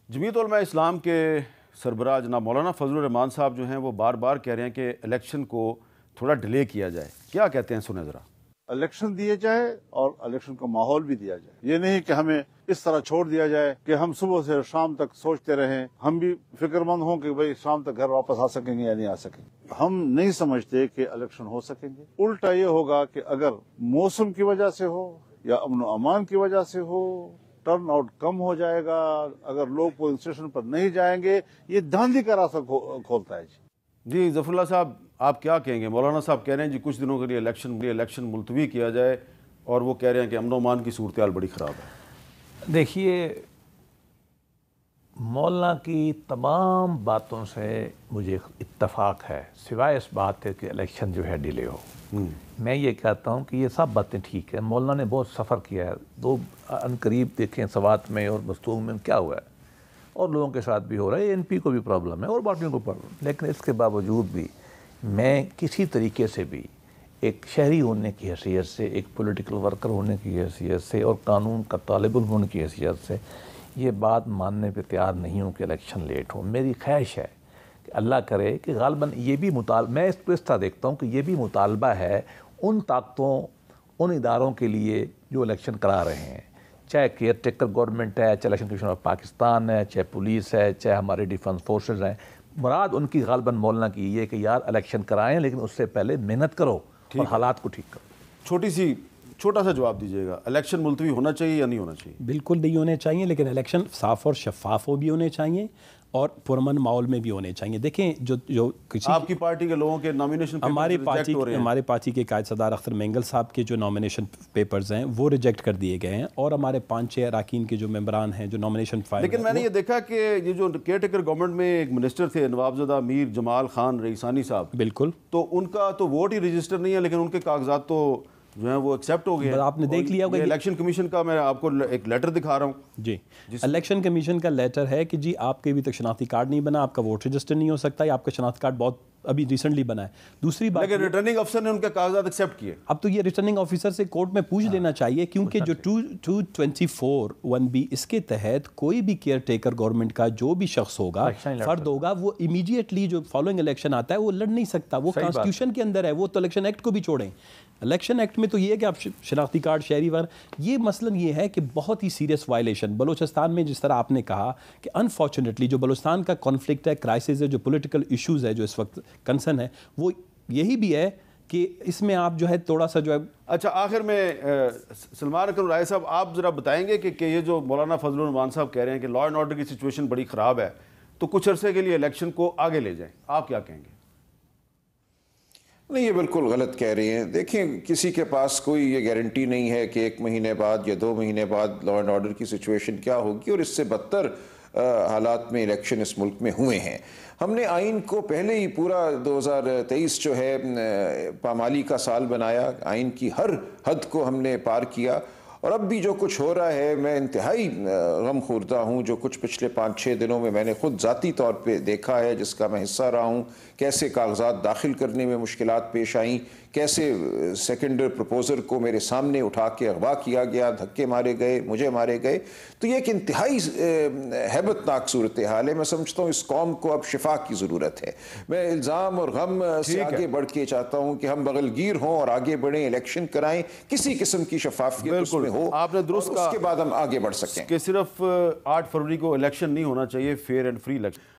जमीयत उलमा इस्लाम के सरबराह जनाब मौलाना फजलुर रहमान साहब जो हैं वो बार बार कह रहे हैं कि इलेक्शन को थोड़ा डिले किया जाए। क्या कहते हैं, सुने ज़रा। इलेक्शन दिए जाए और इलेक्शन का माहौल भी दिया जाए। ये नहीं कि हमें इस तरह छोड़ दिया जाए कि हम सुबह से शाम तक सोचते रहें, हम भी फिक्रमंद हों कि भाई शाम तक घर वापस आ सकेंगे या नहीं आ सकेंगे। हम नहीं समझते कि इलेक्शन हो सकेंगे। उल्टा ये होगा कि अगर मौसम की वजह से हो या अमन अमान की वजह से हो, टर्न आउट कम हो जाएगा। अगर लोग पोलिंग स्टेशन पर नहीं जाएंगे, ये धांधली का रास्ता खोलता है। जी ज़फ़रुल्लाह साहब, आप क्या कहेंगे? मौलाना साहब कह रहे हैं जी कुछ दिनों के लिए इलेक्शन मुलतवी किया जाए, और वो कह रहे हैं कि अमन अमान की सूरत हाल बड़ी ख़राब है। देखिए, मौलाना की तमाम बातों से मुझे इत्तफाक है, सिवाय इस बात है कि इलेक्शन जो है डिले हो। मैं ये कहता हूँ कि ये सब बातें ठीक है। मौलाना ने बहुत सफ़र किया है, दो अनकरीब देखें सवात में और मस्तूंग में क्या हुआ है, और लोगों के साथ भी हो रहा है। एनपी को भी प्रॉब्लम है और पार्टियों को प्रॉब्लम, लेकिन इसके बावजूद भी मैं किसी तरीके से भी एक शहरी होने की हैसियत से, एक पॉलिटिकल वर्कर होने की हैसियत से और कानून का तालिब इल्म होने की हैसियत से ये बात मानने पे तैयार नहीं हूँ कि इलेक्शन लेट हो। मेरी ख्वाहिश है कि अल्लाह करे कि गालबन ये भी मैं इसको इस तरह देखता हूँ कि ये भी मुतालबा है उन ताकतों, उन इदारों के लिए जो इलेक्शन करा रहे हैं, चाहे केयर टेकर गवर्नमेंट है, चाहे इलेक्शन कमीशन ऑफ पाकिस्तान है, चाहे पुलिस है, चाहे हमारे डिफेंस फोर्सेस हैं। मुराद उनकी गालबन मौलाना की ये कि यार इलेक्शन कराएं, लेकिन उससे पहले मेहनत करो और हालात को ठीक करो। छोटा सा जवाब दीजिएगा, इलेक्शन मुलतवी होना चाहिए या नहीं होना चाहिए? बिल्कुल नहीं होने चाहिए, लेकिन इलेक्शन साफ और शफाफ भी होने चाहिए और पुरमन माहौल में भी होने चाहिए। देखें, जो किसी आपकी पार्टी के लोगों के नॉमिनेशन हमारे पार्टी के कायद सदार अख्तर मेंगल साहब के जो नॉमिनेशन पेपर्स हैं वो रिजेक्ट कर दिए गए हैं, और हमारे 5-6 अरकान के जो मेंबरान हैं जो नॉमिनेशन फाइल। लेकिन मैंने ये देखा कि ये जो केयर टेकर गवर्नमेंट में एक मिनिस्टर थे नवाबजादा मीर जमाल खान रईसानी साहब, बिल्कुल, तो उनका तो वोट ही रजिस्टर नहीं है, लेकिन उनके कागजात तो जो है वो एक्सेप्ट हो गए। आपने देख लिया होगा इलेक्शन कमीशन का, मैं आपको एक लेटर दिखा रहा हूँ जी, इलेक्शन कमीशन का लेटर है कि जी आपके अभी तक शनाख्ती कार्ड नहीं बना, आपका वोट रजिस्टर नहीं हो सकता, या आपका शनाख्ती कार्ड बहुत अभी रिसेंटली बना है। दूसरी बात, लेकिन रिटर्निंग अफसर ने उनके कागजात एक्सेप्ट किए। अब तो ये रिटर्निंग ऑफिसर से कोर्ट में पूछ लेना चाहिए, क्योंकि जो 224(1)B इसके तहत कोई भी केयर टेकर गवर्नमेंट का जो भी शख्स होगा, फर्द होगा, वो इमीडिएटली जो फॉलोइंग इलेक्शन आता है वो लड़ नहीं सकता। वो कॉन्स्टिट्यूशन के अंदर है, वो तो इलेक्शन एक्ट को भी छोड़ें। इलेक्शन एक्ट में तो ये है कि आप शनाख्ती कार्ड शहरी वार, ये मसलन ये है कि बहुत ही सीरियस वायलेशन बलूचिस्तान में, जिस तरह आपने कहा कि अनफॉर्चुनेटली जो बलूचिस्तान का कॉन्फ्लिक्ट है, क्राइसिस है, जो पॉलिटिकल इश्यूज़ है जो इस वक्त कंसर्न है, वो यही भी है कि इसमें आप जो है थोड़ा सा जो है। अच्छा, आखिर में सलमान अकरम राय साहब, आप ज़रा बताएंगे कि ये जो मौलाना फजलुर रहमान साहब कह रहे हैं कि लॉ एंड ऑर्डर की सिचुएशन बड़ी ख़राब है, तो कुछ अरसे के लिए इलेक्शन को आगे ले जाएं, आप क्या कहेंगे? नहीं, ये बिल्कुल गलत कह रही हैं। देखें, किसी के पास कोई ये गारंटी नहीं है कि 1 महीने बाद या 2 महीने बाद लॉ एंड ऑर्डर की सिचुएशन क्या होगी, और इससे बदतर हालात में इलेक्शन इस मुल्क में हुए हैं। हमने आइन को पहले ही पूरा 2023 जो है पामाली का साल बनाया, आइन की हर हद को हमने पार किया, और अब भी जो कुछ हो रहा है मैं इंतहाई गम खुर्दा हूँ। जो कुछ पिछले 5-6 दिनों में मैंने खुद ज़ाती तौर पे देखा है, जिसका मैं हिस्सा रहा हूँ, कैसे कागजात दाखिल करने में मुश्किलात पेश आई, कैसे सेकेंडर प्रपोजर को मेरे सामने उठा के अगवा किया गया, धक्के मारे गए, मुझे मारे गए। तो ये एक इंतहाई हैबतनाक सूरत हाल है। मैं समझता हूँ इस कौम को अब शिफा की ज़रूरत है। मैं इल्ज़ाम और गम से आगे बढ़ के चाहता हूँ कि हम बगलगीर हों और आगे बढ़ें, इलेक्शन कराएं, किसी किस्म की शफाफियत उसमें हो, आपने दुरुस्त कहा, उसके बाद हम आगे बढ़ सकें कि सिर्फ 8 फरवरी को इलेक्शन नहीं होना चाहिए, फेयर एंड फ्री इलेक्शन।